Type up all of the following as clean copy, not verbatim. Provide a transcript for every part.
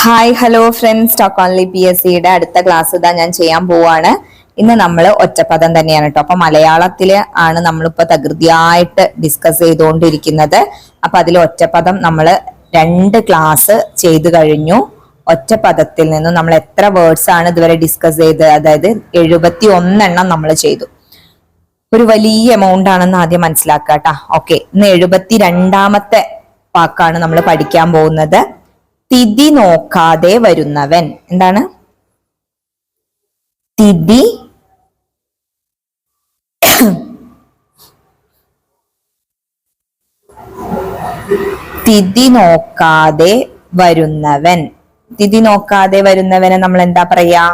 Hi hello friends, talk only PSCയുടെ അടുത്ത class ഇതാ ഞാൻ ചെയ്യാൻ പോവാണ്. ഇന്ന് നമ്മൾ ഒറ്റപ്പദം തന്നെയാണ് കേട്ടോ. അപ്പൊ മലയാളത്തില് ആണ് നമ്മളിപ്പോ തകൃതിയായിട്ട് ഡിസ്കസ് ചെയ്തുകൊണ്ടിരിക്കുന്നത്. അപ്പൊ അതിൽ ഒറ്റപ്പദം നമ്മൾ 2 ക്ലാസ് ചെയ്തു കഴിഞ്ഞു. ഒറ്റപ്പദത്തിൽ നിന്നും നമ്മൾ എത്ര വേർഡ്സ് ആണ് ഇതുവരെ ഡിസ്കസ് ചെയ്തത്? അതായത് 71 എണ്ണം നമ്മൾ ചെയ്തു. ഒരു വലിയ എമൗണ്ട് ആണെന്ന് ആദ്യം മനസ്സിലാക്കുക കേട്ടോ. ഓക്കെ, ഇന്ന് 72ാമത്തെ വാക്കാണ് നമ്മൾ പഠിക്കാൻ പോകുന്നത്. തിഥി നോക്കാതെ വരുന്നവൻ. എന്താണ് തിഥി? തിഥി നോക്കാതെ വരുന്നവൻ. തിഥി നോക്കാതെ വരുന്നവനെ നമ്മൾ എന്താ പറയാ?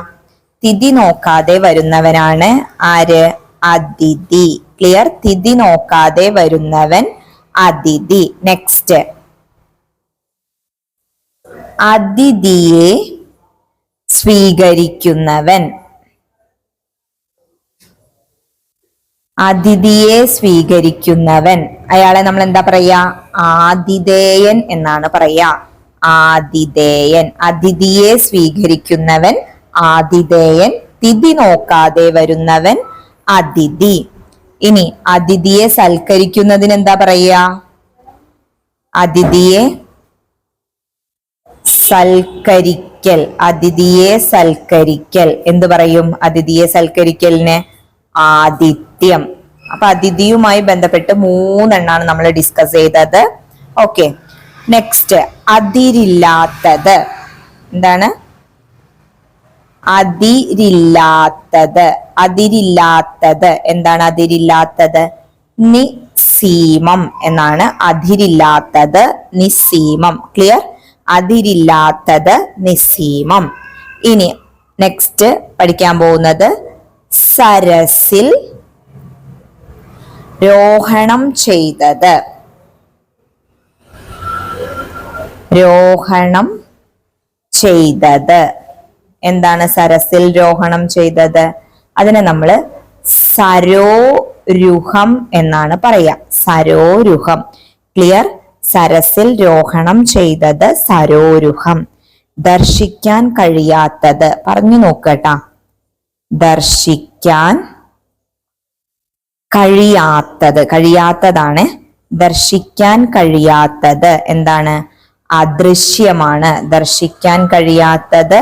തിഥി നോക്കാതെ വരുന്നവനാണ് ആര്? അതിഥി. ക്ലിയർ? തിഥി നോക്കാതെ വരുന്നവൻ അതിഥി. നെക്സ്റ്റ്, അതിഥിയെ സ്വീകരിക്കുന്നവൻ. അതിഥിയെ സ്വീകരിക്കുന്നവൻ അയാളെ നമ്മൾ എന്താ പറയാ? ആതിഥേയൻ എന്നാണ് പറയാ. ആതിഥേയൻ. അതിഥിയെ സ്വീകരിക്കുന്നവൻ ആതിഥേയൻ. തിഥി നോക്കാതെ വരുന്നവൻ അതിഥി. ഇനി അതിഥിയെ സൽക്കരിക്കുന്നതിന് എന്താ പറയാ? അതിഥിയെ സൽക്കരിക്കൽ. അതിഥിയെ സൽക്കരിക്കൽ. എന്ത് പറയും അതിഥിയെ സൽക്കരിക്കലിന്? ആതിഥ്യം. അപ്പൊ അതിഥിയുമായി ബന്ധപ്പെട്ട് 3 എണ്ണാണ് നമ്മൾ ഡിസ്കസ് ചെയ്തത്. ഓക്കെ, നെക്സ്റ്റ്, അതിരില്ലാത്തത്. എന്താണ് അതിരില്ലാത്തത്? അതിരില്ലാത്തത് എന്താണ്? അതിരില്ലാത്തത് നിസ്സീമം എന്നാണ്. അതിരില്ലാത്തത് നിസ്സീമം. ക്ലിയർ? അതിരില്ലാത്തത് നിസ്സീമം. ഇനി നെക്സ്റ്റ് പഠിക്കാൻ പോകുന്നത് സരസിൽ രോഹണം ചെയ്തത്. രോഹണം ചെയ്തത് എന്താണ്? സരസിൽ രോഹണം ചെയ്തത്. അതിനെ നമ്മൾ സരോരുഹം എന്നാണ് പറയാ. സരോരുഹം. ക്ലിയർ? സരസിൽ രോഹണം ചെയ്തത് സരോരുഹം. ദർശിക്കാൻ കഴിയാത്തത്. പറഞ്ഞു നോക്കട്ടാ. ദർശിക്കാൻ കഴിയാത്തത്. കഴിയാത്തതാണ്. ദർശിക്കാൻ കഴിയാത്തത് എന്താണ്? അദൃശ്യമാണ്. ദർശിക്കാൻ കഴിയാത്തത്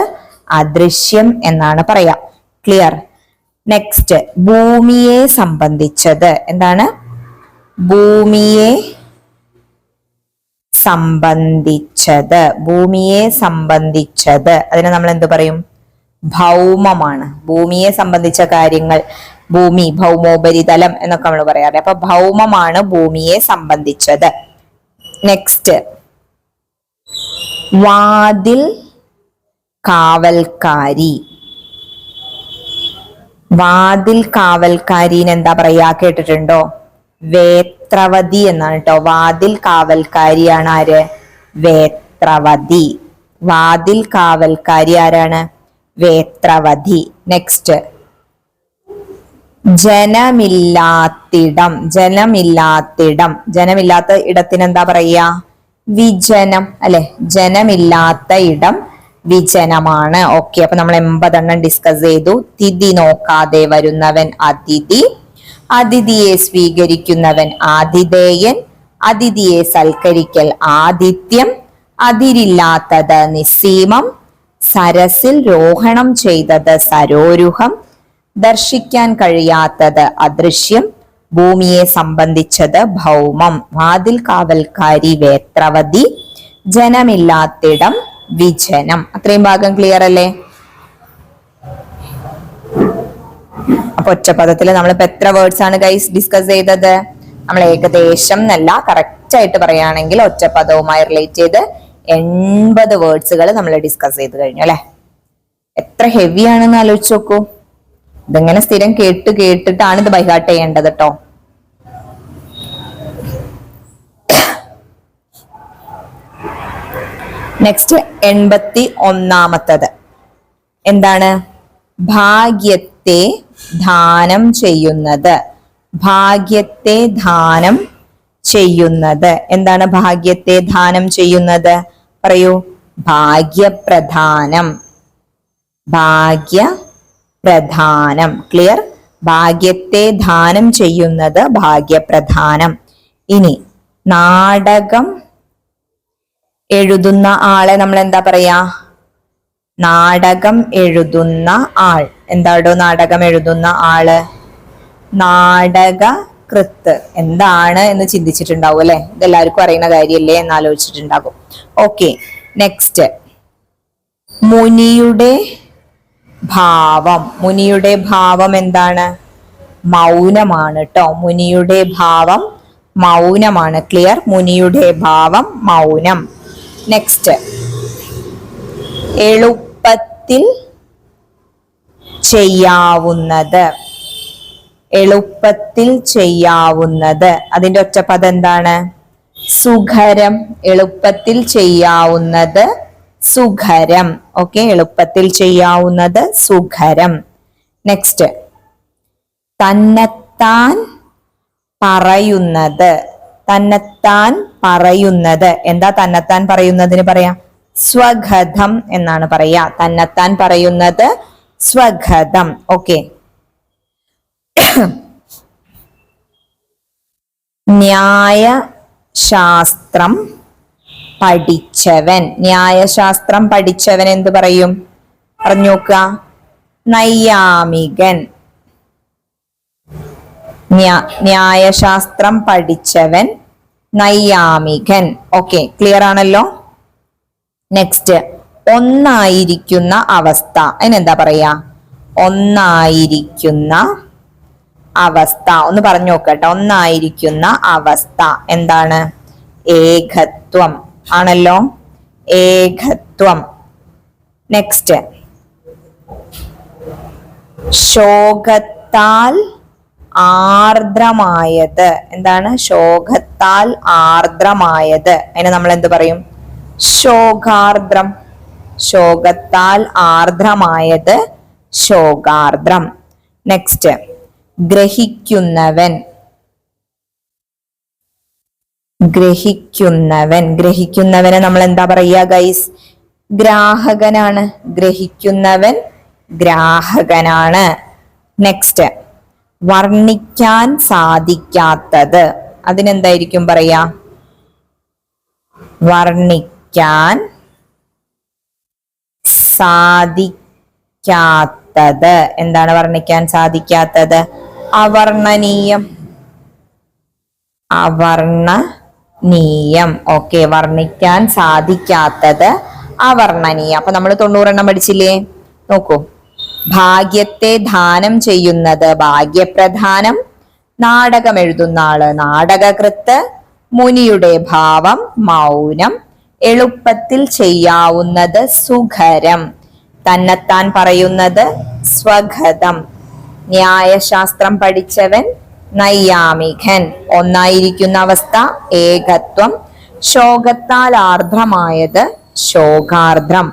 അദൃശ്യം എന്നാണ് പറയാ. ക്ലിയർ? നെക്സ്റ്റ്, ഭൂമിയെ സംബന്ധിച്ചത്. എന്താണ്? ഭൂമിയെ സംബന്ധിച്ചത്. ഭൂമിയെ സംബന്ധിച്ചത് അതിനെ നമ്മൾ എന്ത് പറയും? ഭൗമമാണ്. ഭൂമിയെ സംബന്ധിച്ച കാര്യങ്ങൾ, ഭൂമി, ഭൗമോപരിതലം എന്നൊക്കെ നമ്മൾ പറയാറ്. അപ്പൊ ഭൗമമാണ് ഭൂമിയെ സംബന്ധിച്ചത്. നെക്സ്റ്റ്, വാതിൽ കാവൽക്കാരി. വാതിൽ കാവൽക്കാരിന് എന്താ പറയാ? കേട്ടിട്ടുണ്ടോ? വേത്രവതി എന്നാണ് കേട്ടോ. വാതിൽ കാവൽക്കാരിയാണ് ആര്? വേത്രവതി. വാതിൽ കാവൽക്കാരി ആരാണ്? വേത്രവതി. നെക്സ്റ്റ്, ജനമില്ലാത്തിടം. ജനമില്ലാത്തിടം. ജനമില്ലാത്ത ഇടത്തിന് എന്താ പറയാ? വിജനം. അല്ലെ? ജനമില്ലാത്ത ഇടം വിജനമാണ്. ഓക്കെ, അപ്പൊ നമ്മൾ 80 എണ്ണം ഡിസ്കസ് ചെയ്തു. തിഥി നോക്കാതെ വരുന്നവൻ അതിഥി. അതിഥിയെ സ്വീകരിക്കുന്നവൻ ആതിഥേയൻ. അതിഥിയെ സൽക്കരിക്കൽ ആതിഥ്യം. അതിരില്ലാത്തത് നിസ്സീമം. സരസിൽ രോഹണം ചെയ്തത് സരോരുഹം. ദർശിക്കാൻ കഴിയാത്തത് അദൃശ്യം. ഭൂമിയെ സംബന്ധിച്ചത് ഭൗമം. വാതിൽ കാവൽക്കാരി വേത്രവതി. ജനമില്ലാത്തിടം വിജനം. അത്രയും ഭാഗം ക്ലിയർ അല്ലേ? അപ്പൊ ഒറ്റപ്പദത്തിൽ നമ്മളിപ്പോ എത്ര വേർഡ്സ് ആണ് ഗൈസ് ഡിസ്കസ് ചെയ്തത്? നമ്മൾ ഏകദേശം എന്നല്ല, കറക്റ്റ് ആയിട്ട് പറയുകയാണെങ്കിൽ ഒറ്റപ്പദവുമായി റിലേറ്റ് ചെയ്ത് 80 വേർഡ്സുകൾ നമ്മൾ ഡിസ്കസ് ചെയ്ത് കഴിഞ്ഞു അല്ലെ? എത്ര ഹെവി ആണെന്ന് ആലോചിച്ച് നോക്കൂ. ഇതിങ്ങനെ സ്ഥിരം കേട്ടിട്ടാണ് ഇത് ബൈഹാർട്ട് ചെയ്യേണ്ടത് കേട്ടോ. നെക്സ്റ്റ് 81ാമത്തത് എന്താണ്? ഭാഗ്യത്തെ ദാനം ചെയ്യുന്നത്. ഭാഗ്യത്തെ ദാനം ചെയ്യുന്നത്. എന്താണ് ഭാഗ്യത്തെ ദാനം ചെയ്യുന്നത്? പറയൂ. ഭാഗ്യപ്രധാനം. ഭാഗ്യപ്രധാനം. ക്ലിയർ? ഭാഗ്യത്തെ ദാനം ചെയ്യുന്നത് ഭാഗ്യപ്രധാനം. ഇനി നാടകം എഴുതുന്ന ആളെ നമ്മൾ എന്താ പറയാ? നാടകം എഴുതുന്ന ആൾ. എന്താടോ നാടകം എഴുതുന്ന ആള്? നാടകകൃത്ത്. എന്താണ് എന്ന് ചിന്തിച്ചിട്ടുണ്ടാവും അല്ലെ? ഇതെല്ലാവർക്കും അറിയുന്ന കാര്യമല്ലേ എന്ന് ആലോചിച്ചിട്ടുണ്ടാകും. Okay, next. മുനിയുടെ ഭാവം. മുനിയുടെ ഭാവം എന്താണ്? മൗനമാണ് ട്ടോ. മുനിയുടെ ഭാവം മൗനമാണ്. ക്ലിയർ? മുനിയുടെ ഭാവം മൗനം. നെക്സ്റ്റ്, എളുപ്പത്തിൽ ചെയ്യാവുന്നത്. എളുപ്പത്തിൽ ചെയ്യാവുന്നത്. അതിന്റെ ഒറ്റപ്പദം എന്താണ്? സുഖരം. എളുപ്പത്തിൽ ചെയ്യാവുന്നത് സുഖരം. ഓക്കെ, എളുപ്പത്തിൽ ചെയ്യാവുന്നത് സുഖരം. നെക്സ്റ്റ്, തന്നെത്താൻ പറയുന്നത്. തന്നെത്താൻ പറയുന്നത്. എന്താ തന്നെത്താൻ പറയുന്നതിന് പറയാ? സ്വഗതം എന്നാണ് പറയാ. തന്നെത്താൻ പറയുന്നത് സ്വഗതം. ഓക്കെ, ന്യായശാസ്ത്രം പഠിച്ചവൻ. ന്യായശാസ്ത്രം പഠിച്ചവൻ എന്ത് പറയും? പറഞ്ഞു നോക്കുക. നൈയാമികൻ. ന്യായശാസ്ത്രം പഠിച്ചവൻ നൈയാമികൻ. ഓക്കെ, ക്ലിയർ ആണല്ലോ? നെക്സ്റ്റ്, ഒന്നായിരിക്കുന്ന അവസ്ഥ. അതിനെന്താ പറയാ? ഒന്നായിരിക്കുന്ന അവസ്ഥ. ഒന്ന് പറഞ്ഞു നോക്കട്ടെ. ഒന്നായിരിക്കുന്ന അവസ്ഥ എന്താണ്? ഏകത്വം ആണല്ലോ. ഏകത്വം. നെക്സ്റ്റ്, ശോകത്താൽ ആർദ്രമായത്. എന്താണ്? ശോകത്താൽ ആർദ്രമായത്. അതിനെ നമ്മൾ എന്ത് പറയും? ശോകാർദ്രം. ശോകത്താൽ ആർദ്രമായത് ശോകാർദ്രം. നെക്സ്റ്റ്, ഗ്രഹിക്കുന്നവൻ. ഗ്രഹിക്കുന്നവൻ. ഗ്രഹിക്കുന്നവനെ നമ്മൾ എന്താ പറയുക ഗൈസ്? ഗ്രാഹകനാണ്. ഗ്രഹിക്കുന്നവൻ ഗ്രാഹകനാണ്. നെക്സ്റ്റ്, വർണ്ണിക്കാൻ സാധിക്കാത്തത്. അതിനെന്തായിരിക്കും പറയാ? വർണ്ണിക്കാൻ സാധിക്കാത്തത്. എന്താണ് വർണ്ണിക്കാൻ സാധിക്കാത്തത്? അവർണ്ണനീയം. അവർണ്ണനീയം. ഓക്കെ, വർണ്ണിക്കാൻ സാധിക്കാത്തത് അവർണ്ണനീയം. അപ്പൊ നമ്മൾ 90 പഠിച്ചില്ലേ? നോക്കൂ. ഭാഗ്യത്തെ ദാനം ചെയ്യുന്നത് ഭാഗ്യപ്രധാനം. നാടകം എഴുതുന്ന ആള് നാടകകൃത്ത്. മുനിയുടെ ഭാവം മൗനം. എളുപ്പത്തിൽ ചെയ്യാവുന്നത് സുഖരം. തന്നെത്താൻ പറയുന്നത് സ്വഗതം. ന്യായശാസ്ത്രം പഠിച്ചവൻ നൈയാമികൻ. ഒന്നായിരിക്കുന്ന അവസ്ഥ ഏകത്വം. ശോകത്താൽ ആർദ്രമായത് ശോകാർദ്രം.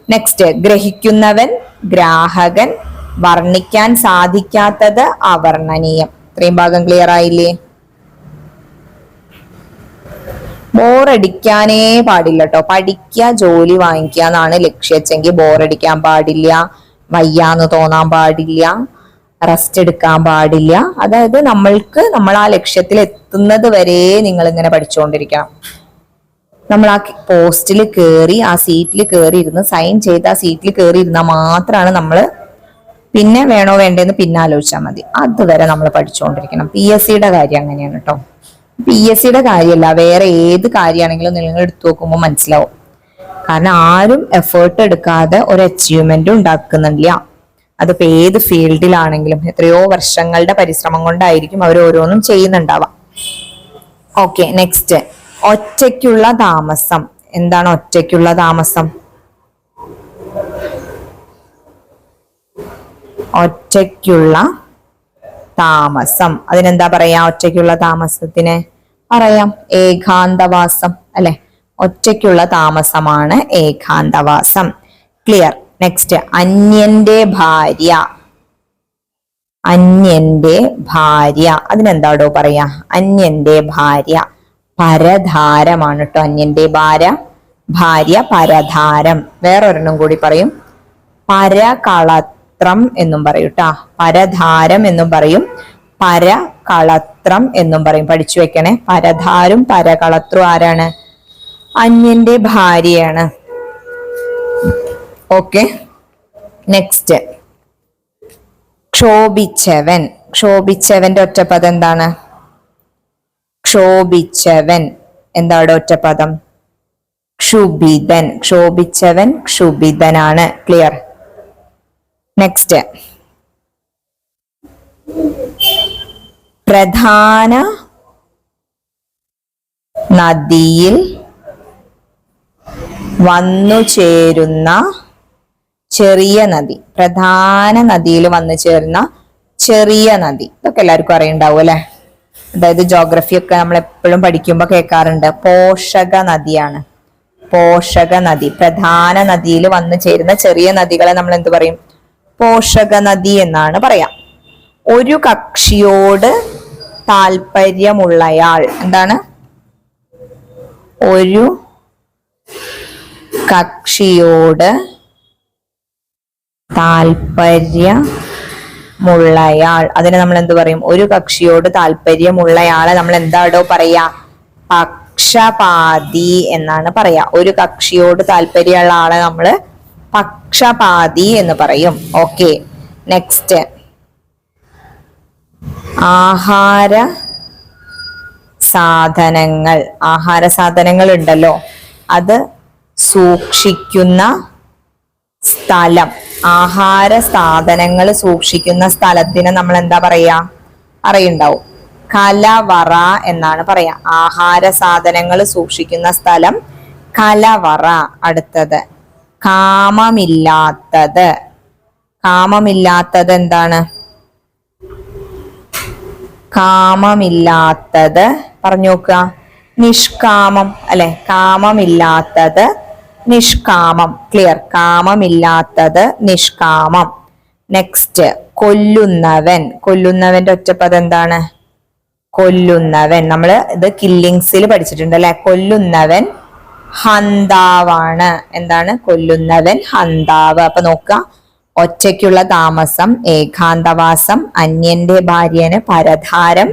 നെക്സ്റ്റ്, ഗ്രഹിക്കുന്നവൻ ഗ്രാഹകൻ. വർണ്ണിക്കാൻ സാധിക്കാത്തത് അവർണ്ണനീയം. ഇത്രയും ഭാഗം ക്ലിയർ ആയില്ലേ? ബോറടിക്കാനേ പാടില്ല കേട്ടോ. പഠിക്കുക, ജോലി വാങ്ങിക്കുക എന്നാണ് ലക്ഷ്യച്ചെങ്കിൽ ബോറടിക്കാൻ പാടില്ല, വയ്യാന്ന് തോന്നാൻ പാടില്ല, റെസ്റ്റ് എടുക്കാൻ പാടില്ല. അതായത് നമ്മൾ ആ ലക്ഷ്യത്തിൽ എത്തുന്നത് വരെ നിങ്ങൾ ഇങ്ങനെ പഠിച്ചുകൊണ്ടിരിക്കണം. നമ്മൾ ആ പോസ്റ്റിൽ കയറി ആ സീറ്റിൽ കയറി ഇരുന്ന് സൈൻ ചെയ്ത് ആ സീറ്റിൽ കയറി ഇരുന്നാൽ മാത്രമാണ് നമ്മൾ പിന്നെ വേണോ വേണ്ടേന്ന് പിന്നെ ആലോചിച്ചാൽ മതി. അതുവരെ നമ്മൾ പഠിച്ചുകൊണ്ടിരിക്കണം. PSCയുടെ കാര്യം അങ്ങനെയാണ് കേട്ടോ. PSCയുടെ കാര്യമല്ല, വേറെ ഏത് കാര്യമാണെങ്കിലും നിങ്ങൾ എടുത്തു നോക്കുമ്പോൾ മനസ്സിലാവും. കാരണം ആരും എഫേർട്ട് എടുക്കാതെ ഒരു അച്ചീവ്മെന്റ് ഉണ്ടാക്കുന്നില്ല. അതിപ്പോ ഏത് ഫീൽഡിലാണെങ്കിലും എത്രയോ വർഷങ്ങളുടെ പരിശ്രമം കൊണ്ടായിരിക്കും അവർ ഓരോന്നും ചെയ്യുന്നുണ്ടാവാം. ഓക്കെ, നെക്സ്റ്റ്, ഒറ്റയ്ക്കുള്ള താമസം. എന്താണ് ഒറ്റയ്ക്കുള്ള താമസം? ഒറ്റയ്ക്കുള്ള താമസം. അതിനെന്താ പറയാ? ഒറ്റയ്ക്കുള്ള താമസത്തിന് പറയാം ഏകാന്തവാസം അല്ലെ? ഒറ്റയ്ക്കുള്ള താമസമാണ് ഏകാന്തവാസം. ക്ലിയർ? നെക്സ്റ്റ്, അന്യന്റെ ഭാര്യ. അന്യന്റെ ഭാര്യ. അതിനെന്താടോ പറയാ? അന്യന്റെ ഭാര്യ പരധാരമാണ് കേട്ടോ. അന്യന്റെ ഭാര്യ ഭാര്യ പരധാരം. വേറൊരെണ്ണം കൂടി പറയും, പരകളത്രം എന്നും പറയും ട്ടാ. പരധാരം എന്നും പറയും, പരകളത്രം എന്നും പറയും. പഠിച്ചു വെക്കണേ. പരധാരും പരകളത്രും ആരാണ്? അന്യന്റെ ഭാര്യയാണ്. Okay, next ക്ഷോഭിച്ചവൻ. ക്ഷോഭിച്ചവന്റെ ഒറ്റപ്പദം എന്താണ്? ക്ഷോഭിച്ചവൻ എന്താണ് ഒറ്റപ്പദം? ക്ഷുഭിതൻ. ക്ഷോഭിച്ചവൻ ക്ഷുഭിതനാണ്. ക്ലിയർ. നെക്സ്റ്റ് പ്രധാന നദിയിൽ വന്നു ചേരുന്ന ചെറിയ നദി. പ്രധാന നദിയിൽ വന്നു ചേരുന്ന ചെറിയ നദി. ഇതൊക്കെ എല്ലാവർക്കും അറിയണ്ടാവും അല്ലെ? അതായത് ജോഗ്രഫി ഒക്കെ നമ്മൾ എപ്പോഴും പഠിക്കുമ്പോൾ കേൾക്കാറുണ്ട്. പോഷക നദിയാണ്. പോഷക നദി. പ്രധാന നദിയിൽ വന്നു ചേരുന്ന ചെറിയ നദികളെ നമ്മൾ എന്ത് പറയും? പോഷക നദി എന്നാണ് പറയാം. ഒരു കക്ഷിയോട് താല്പര്യമുള്ളയാൾ. എന്താണ്? ഒരു കക്ഷിയോട് താല്പര്യമുള്ളയാൾ. അതിനെ നമ്മൾ എന്ത് പറയും? ഒരു കക്ഷിയോട് താല്പര്യമുള്ളയാളെ നമ്മൾ എന്താടോ പറയാ? പക്ഷപാതി എന്നാണ് പറയാ. ഒരു കക്ഷിയോട് താല്പര്യമുള്ള ആളെ നമ്മള് പക്ഷപാതി എന്ന് പറയും. ഓക്കെ, നെക്സ്റ്റ് ആഹാര സാധനങ്ങൾ. ആഹാര സാധനങ്ങൾ ഉണ്ടല്ലോ, അത് സൂക്ഷിക്കുന്ന സ്ഥലം. ആഹാര സാധനങ്ങൾ സൂക്ഷിക്കുന്ന സ്ഥലത്തിന് നമ്മൾ എന്താ പറയാ? അറിയുണ്ടാവും. കലവറ എന്നാണ് പറയാ. ആഹാര സാധനങ്ങൾ സൂക്ഷിക്കുന്ന സ്ഥലം കലവറ. അടുത്തത് കാമമില്ലാത്തത്. കാമമില്ലാത്തത് എന്താണ്? കാമമില്ലാത്തത് പറഞ്ഞു നോക്കുക. നിഷ്കാമം അല്ലെ? കാമമില്ലാത്തത് നിഷ്കാമം. ക്ലിയർ. കാമമില്ലാത്തത് നിഷ്കാമം. നെക്സ്റ്റ് കൊല്ലുന്നവൻ. കൊല്ലുന്നവന്റെ ഒറ്റപ്പദം എന്താണ്? കൊല്ലുന്നവൻ. നമ്മള് ഇത് കില്ലിങ്സിൽ പഠിച്ചിട്ടുണ്ട് അല്ലെ? കൊല്ലുന്നവൻ ഹന്താവാണ്. എന്താണ്? കൊല്ലുന്നവൻ ഹന്താവ്. അപ്പൊ നോക്കുക, ഒറ്റയ്ക്കുള്ള താമസം ഏകാന്തവാസം, അന്യന്റെ ഭാര്യന് പരധാരം,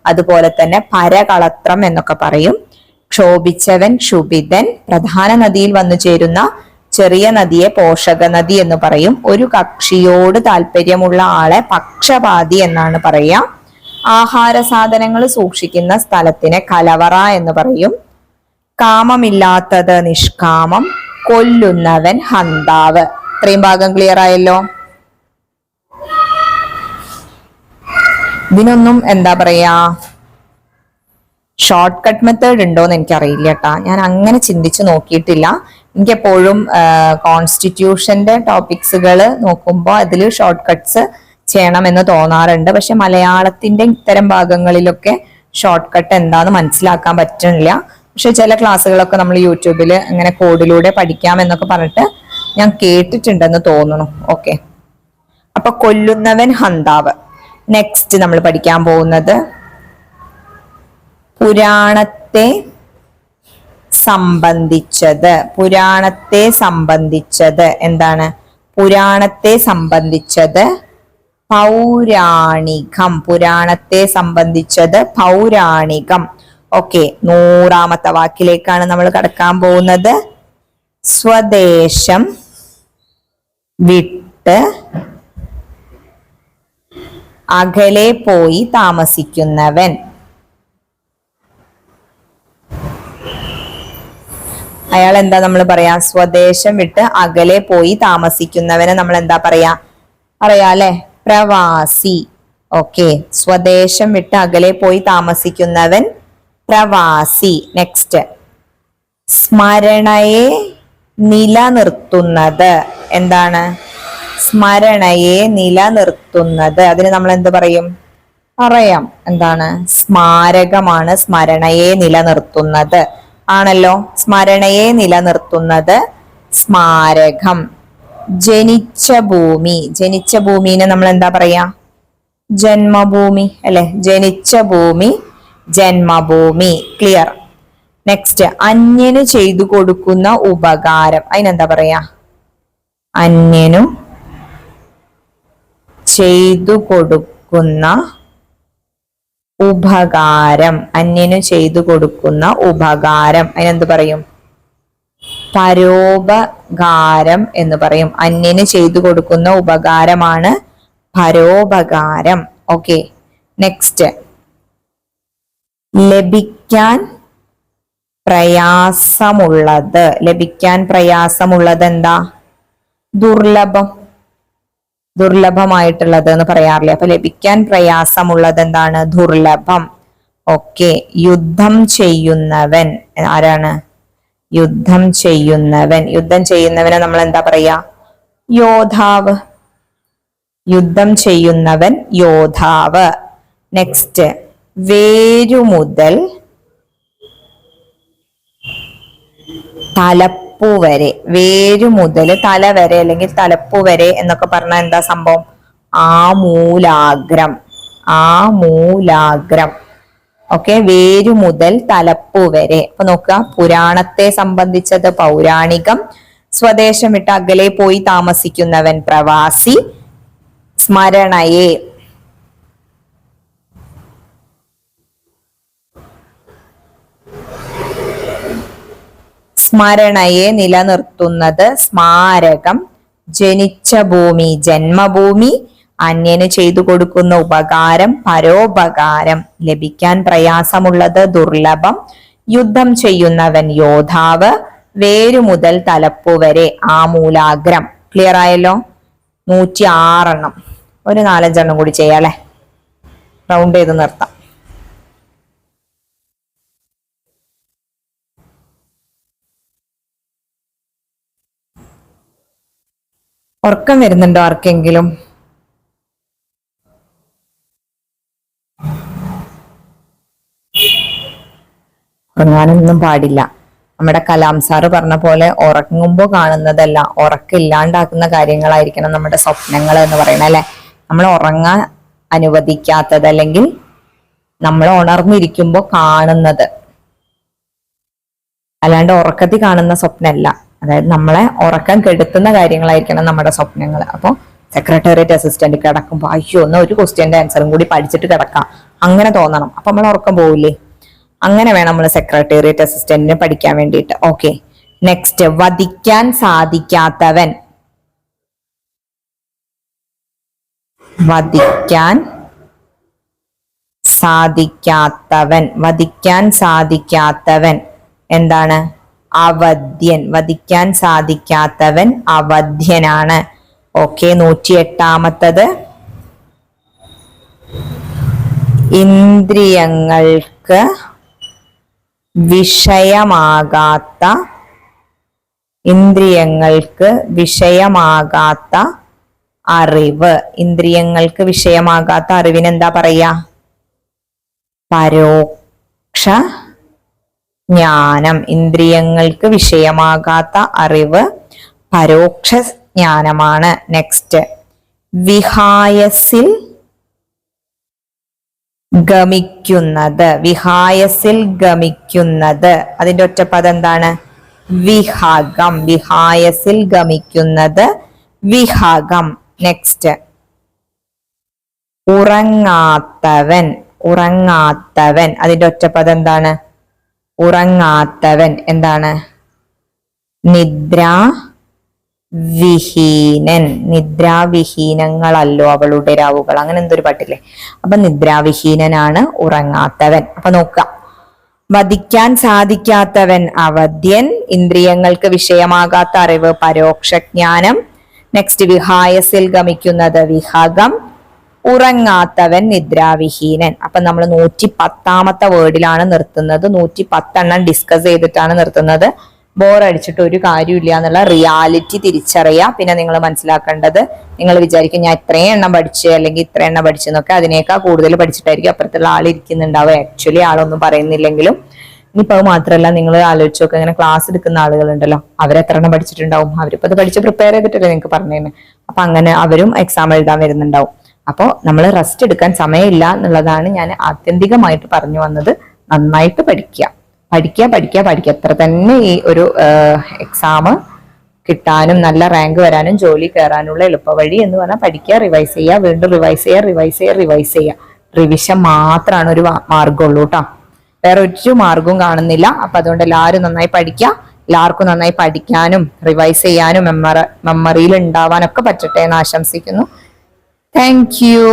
അതുപോലെ തന്നെ പരകളത്രം എന്നൊക്കെ പറയും. ക്ഷോഭിച്ചവൻ ക്ഷുഭിതൻ, പ്രധാന നദിയിൽ വന്നു ചേരുന്ന ചെറിയ നദിയെ പോഷക നദി എന്ന് പറയും. ഒരു കക്ഷിയോട് താല്പര്യമുള്ള ആളെ പക്ഷപാതി എന്നാണ് പറയാ. ആഹാര സാധനങ്ങൾ സൂക്ഷിക്കുന്ന സ്ഥലത്തിനെ കലവറ എന്ന് പറയും. കാമമില്ലാത്തത് നിഷ്കാമം, കൊല്ലുന്നവൻ ഹന്താവ്. ഇത്രയും ഭാഗം ക്ലിയർ ആയല്ലോ. ഇതിനൊന്നും എന്താ പറയാ, ഷോർട്ട് കട്ട് മെത്തേഡ് ഉണ്ടോന്ന് എനിക്കറിയില്ല കേട്ടാ. ഞാൻ അങ്ങനെ ചിന്തിച്ചു നോക്കിയിട്ടില്ല. എനിക്കെപ്പോഴും കോൺസ്റ്റിറ്റ്യൂഷന്റെ ടോപ്പിക്സുകൾ നോക്കുമ്പോൾ അതിൽ ഷോർട്ട് കട്ട്സ് ചെയ്യണമെന്ന് തോന്നാറുണ്ട്. പക്ഷെ മലയാളത്തിന്റെ ഇത്തരം ഭാഗങ്ങളിലൊക്കെ ഷോർട്ട് കട്ട് എന്താന്ന് മനസ്സിലാക്കാൻ പറ്റുന്നില്ല. പക്ഷെ ചില ക്ലാസ്സുകളൊക്കെ നമ്മൾ യൂട്യൂബിൽ അങ്ങനെ കോഡിലൂടെ പഠിക്കാം എന്നൊക്കെ പറഞ്ഞിട്ട് ഞാൻ കേട്ടിട്ടുണ്ടെന്ന് തോന്നുന്നു. ഓക്കെ, അപ്പൊ കൊല്ലുന്നവൻ ഹന്താവ്. നെക്സ്റ്റ് നമ്മൾ പഠിക്കാൻ പോകുന്നത് പുരാണത്തെ സംബന്ധിച്ചത്. പുരാണത്തെ സംബന്ധിച്ചത് എന്താണ്? പുരാണത്തെ സംബന്ധിച്ചത് പൗരാണികം. പുരാണത്തെ സംബന്ധിച്ചത് പൗരാണികം. ഓക്കെ, 100ാമത്തെ വാക്കിലേക്കാണ് നമ്മൾ കടക്കാൻ പോകുന്നത്. സ്വദേശം വിട്ട് അകലെ പോയി താമസിക്കുന്നവൻ. അയാൾ എന്താ നമ്മൾ പറയാ? സ്വദേശം വിട്ട് അകലെ പോയി താമസിക്കുന്നവനെ നമ്മൾ എന്താ പറയാ അല്ലെ? പ്രവാസി. ഓക്കെ, സ്വദേശം വിട്ട് അകലെ പോയി താമസിക്കുന്നവൻ പ്രവാസി. നെക്സ്റ്റ് സ്മരണയെ നിലനിർത്തുന്നത്. എന്താണ്? സ്മരണയെ നിലനിർത്തുന്നത്. അതിന് നമ്മൾ എന്ത് പറയും? പറയാം. എന്താണ്? സ്മാരകമാണ് സ്മരണയെ നിലനിർത്തുന്നത്. ആണല്ലോ, സ്മരണയെ നിലനിർത്തുന്നത് സ്മാരകം. ജനിച്ച ഭൂമി. ജനിച്ച ഭൂമിനെ നമ്മൾ എന്താ പറയാ? ജന്മഭൂമി അല്ലെ? ജനിച്ച ഭൂമി ജന്മഭൂമി. ക്ലിയർ. നെക്സ്റ്റ് അന്യന് ചെയ്തു കൊടുക്കുന്ന ഉപകാരം, അതിനെന്താ പറയാ? അന്യനു ചെയ്തു കൊടുക്കുന്ന ഉപകാരം. അന്യനു ചെയ്തു കൊടുക്കുന്ന ഉപകാരം അതിനെന്ത് പറയും? പരോപകാരം എന്ന് പറയും. അന്യന് ചെയ്തു കൊടുക്കുന്ന ഉപകാരമാണ് പരോപകാരം. ഓക്കെ, നെക്സ്റ്റ് ലഭിക്കാൻ പ്രയാസമുള്ളത്. ലഭിക്കാൻ പ്രയാസമുള്ളത് എന്താ? ദുർലഭം. ദുർലഭമായിട്ടുള്ളത് എന്ന് പറയാറില്ലേ? അപ്പൊ ലഭിക്കാൻ പ്രയാസമുള്ളത് എന്താണ്? ദുർലഭം. ഓക്കെ, യുദ്ധം ചെയ്യുന്നവൻ ആരാണ്? യുദ്ധം ചെയ്യുന്നവൻ. യുദ്ധം ചെയ്യുന്നവനെ നമ്മൾ എന്താ പറയാ? യോദ്ധാവ്. യുദ്ധം ചെയ്യുന്നവൻ യോദ്ധാവ്. നെക്സ്റ്റ് വേരുമുതൽ തലപ്പു വരെ. വേരു മുതൽ തല വരെ അല്ലെങ്കിൽ തലപ്പു വരെ എന്നൊക്കെ പറഞ്ഞാൽ എന്താ സംഭവം? ആമൂലാഗ്രം. ആമൂലാഗ്രം. ഓക്കെ, വേരു മുതൽ തലപ്പു വരെ. അപ്പൊ നോക്കുക, പുരാണത്തെ സംബന്ധിച്ചത് പൗരാണികം, സ്വദേശം വിട്ട് അകലെ പോയി താമസിക്കുന്നവൻ പ്രവാസി, സ്മരണയെ സ്മരണയെ നിലനിർത്തുന്നത് സ്മാരകം, ജനിച്ച ഭൂമി ജന്മഭൂമി, അന്യന് ചെയ്തു കൊടുക്കുന്ന ഉപകാരം പരോപകാരം, ലഭിക്കാൻ പ്രയാസമുള്ളത് ദുർലഭം, യുദ്ധം ചെയ്യുന്നവൻ യോദ്ധാവ്, വേരു മുതൽ തലപ്പു വരെ ആമൂലാഗ്രം. ക്ലിയർ ആയല്ലോ? 106 ഒരു 4-5 കൂടി ചെയ്യാം അല്ലെ? റൗണ്ട് ചെയ്ത് നിർത്താം. ഉറക്കം വരുന്നുണ്ടോ ആർക്കെങ്കിലും? ഉറങ്ങാനൊന്നും പാടില്ല. നമ്മുടെ കലാം സാറ് പറഞ്ഞ പോലെ ഉറങ്ങുമ്പോൾ കാണുന്നതല്ല, ഉറക്കില്ലാണ്ടാക്കുന്ന കാര്യങ്ങളായിരിക്കണം നമ്മുടെ സ്വപ്നങ്ങൾ എന്ന് പറയുന്നത് അല്ലെ? നമ്മൾ ഉറങ്ങാൻ അനുവദിക്കാത്തത് അല്ലെങ്കിൽ നമ്മൾ ഉണർന്നിരിക്കുമ്പോൾ കാണുന്നത്, അല്ലാണ്ട് ഉറക്കത്തിൽ കാണുന്ന സ്വപ്നമല്ല. അതായത് നമ്മളെ ഉറക്കം കെടുത്തുന്ന കാര്യങ്ങളായിരിക്കണം നമ്മുടെ സ്വപ്നങ്ങൾ. അപ്പോൾ സെക്രട്ടേറിയറ്റ് അസിസ്റ്റന്റ് കിടക്കുമ്പോൾ അയ്യോ ഒന്ന് ഒരു ക്വസ്റ്റ്യന്റെ ആൻസറും കൂടി പഠിച്ചിട്ട് കിടക്കാം അങ്ങനെ തോന്നണം. അപ്പൊ നമ്മൾ ഉറക്കം പോവില്ലേ? അങ്ങനെ വേണം നമ്മൾ സെക്രട്ടേറിയറ്റ് അസിസ്റ്റന്റിന് പഠിക്കാൻ വേണ്ടിയിട്ട്. ഓക്കെ, നെക്സ്റ്റ് വധിക്കാൻ സാധിക്കാത്തവൻ. വധിക്കാൻ സാധിക്കാത്തവൻ. വധിക്കാൻ സാധിക്കാത്തവൻ എന്താണ്? അവധ്യൻ. വധിക്കാൻ സാധിക്കാത്തവൻ അവധ്യനാണ്. ഓക്കെ, 108 ഇന്ദ്രിയങ്ങൾക്ക് വിഷയമാകാത്ത. ഇന്ദ്രിയങ്ങൾക്ക് വിഷയമാകാത്ത അറിവ്. ഇന്ദ്രിയങ്ങൾക്ക് വിഷയമാകാത്ത അറിവിന് എന്താ പറയാ? പരോക്ഷ ജ്ഞാനം. ഇന്ദ്രിയങ്ങൾക്ക് വിഷയമാകാത്ത അറിവ് പരോക്ഷ ജ്ഞാനമാണ്. നെക്സ്റ്റ് വിഹായസിൽ ഗമിക്കുന്നത്. വിഹായസിൽ ഗമിക്കുന്നത് അതിന്റെ ഒറ്റപ്പദം എന്താണ്? വിഹകം. വിഹായസിൽ ഗമിക്കുന്നത് വിഹകം. നെക്സ്റ്റ് ഉറങ്ങാത്തവൻ. ഉറങ്ങാത്തവൻ അതിന്റെ ഒറ്റപ്പദം എന്താണ്? ഉറങ്ങാത്തവൻ എന്താണ്? നിദ്രാവിഹീനൻ. നിദ്രാവിഹീനങ്ങളല്ലോ അവളുടെ രാവുകൾ, അങ്ങനെ എന്തൊരു പാട്ടില്ലേ? അപ്പൊ നിദ്രാവിഹീനനാണ് ഉറങ്ങാത്തവൻ. അപ്പൊ നോക്കാം, വധിക്കാൻ സാധിക്കാത്തവൻ അവധ്യൻ, ഇന്ദ്രിയങ്ങൾക്ക് വിഷയമാകാത്ത അറിവ് പരോക്ഷജ്ഞാനം, നെക്സ്റ്റ് വിഹായസിൽ ഗമിക്കുന്നത് വിഹകം, ഉറങ്ങാത്തവൻ നിദ്രാവിഹീനൻ. അപ്പൊ നമ്മൾ 110 വേർഡിലാണ് നിർത്തുന്നത്. 110 ഡിസ്കസ് ചെയ്തിട്ടാണ് നിർത്തുന്നത്. ബോറടിച്ചിട്ട് ഒരു കാര്യമില്ല എന്നുള്ള റിയാലിറ്റി തിരിച്ചറിയാം. പിന്നെ നിങ്ങൾ മനസ്സിലാക്കേണ്ടത്, നിങ്ങൾ വിചാരിക്കും ഞാൻ ഇത്രയും എണ്ണം പഠിച്ച് അല്ലെങ്കിൽ ഇത്ര എണ്ണം പഠിച്ചെന്നൊക്കെ, അതിനേക്കാൾ കൂടുതൽ പഠിച്ചിട്ടായിരിക്കും അപ്പുറത്തുള്ള ആൾ ഇരിക്കുന്നുണ്ടാവുക. ആക്ച്വലി ആളൊന്നും പറയുന്നില്ലെങ്കിലും. ഇനിയിപ്പോൾ അത് മാത്രമല്ല, നിങ്ങൾ ആലോചിച്ച് നോക്കുക, ഇങ്ങനെ ക്ലാസ് എടുക്കുന്ന ആളുകളുണ്ടല്ലോ, അവരെത്ര എണ്ണം പഠിച്ചിട്ടുണ്ടാവും? അവരിപ്പോൾ അത് പഠിച്ച് പ്രിപ്പയർ ചെയ്തിട്ടല്ലേ നിങ്ങൾക്ക് പറഞ്ഞേന്. അപ്പൊ അങ്ങനെ അവരും എക്സാം എഴുതാൻ വരുന്നുണ്ടാവും. അപ്പോൾ നമ്മൾ റെസ്റ്റ് എടുക്കാൻ സമയമില്ല എന്നുള്ളതാണ് ഞാൻ ആത്യന്തികമായിട്ട് പറഞ്ഞു വന്നത്. നന്നായിട്ട് പഠിക്കുക. പഠിക്കുക പഠിക്കുക പഠിക്കുക. അത്ര തന്നെ ഈ ഒരു എക്സാം കിട്ടാനും നല്ല റാങ്ക് വരാനും ജോലി കയറാനുള്ള എളുപ്പവഴി എന്ന് പറഞ്ഞാൽ പഠിക്കുക, റിവൈസ് ചെയ്യുക, വീണ്ടും റിവൈസ് ചെയ്യുക, റിവൈസ് ചെയ്യുക, റിവൈസ് ചെയ്യുക. റിവിഷൻ മാത്രമാണ് ഒരു മാർഗമുള്ളൂ കേട്ടോ, വേറെ ഒരു മാർഗവും കാണുന്നില്ല. അപ്പൊ അതുകൊണ്ട് എല്ലാവരും നന്നായി പഠിക്കുക, എല്ലാവർക്കും നന്നായി പഠിക്കാനും റിവൈസ് ചെയ്യാനും മെമ്മറിയിൽ ഉണ്ടാവാനൊക്കെ പറ്റട്ടെ എന്ന് ആശംസിക്കുന്നു. Thank you.